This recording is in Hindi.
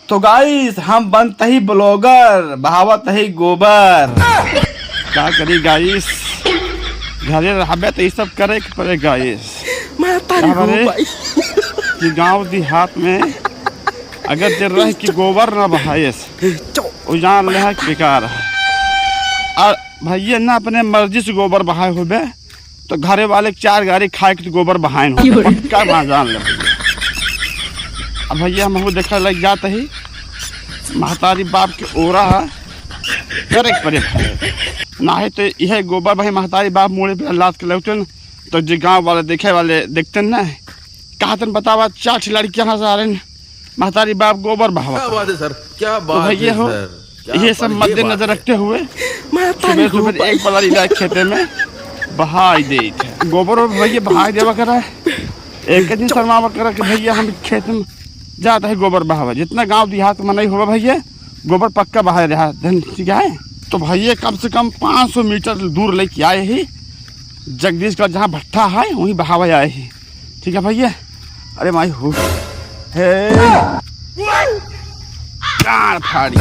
तो गाइस हम बनते ही ब्लॉगर, बहावत ही गोबर। क्या करी गाइस, घरे रहबे तो ये सब करे के पड़े गाइस। कि गांव देहात में अगर जे रह कि गोबर न बहायस वो जान ले बेकार है। और भैया ना अपने मर्जी से गोबर बहाए हुए तो घरे वाले 4 गाड़ी खाए के तो गोबर बहाए क्या जान ले। अब भैया हम देखा लग जाते ही महतारी बाप के ओरा है करे परे ना है तो यह गोबर भाई महतारी बाप मोड़े पे लाद के लगते न तो जो गांव वाले देखे वाले देखते न कहा तन बतावा 4 लड़कियां आ रहे महतारी बाप गोबर बहावा। क्या बात है सर, क्या बात तो भैया हो ये सब मद्देनजर रखते हुए सुबह सुबह एक बड़ी लाइक खेते में बहाई दे गोबर भैया बहाई देवा करा एक दिन शर्मावा करा कि भैया हम खेत में जाता है गोबर बहावा। जितना गांव देहात में नहीं होगा भैया गोबर पक्का बहा रहा ठीक है। तो भैया कम से कम 500 मीटर दूर लेके आए ही जगदीशगढ़ जहाँ भट्ठा है वहीं बहावा आए ही ठीक है भैया। अरे माई हो गाड़ फाड़ी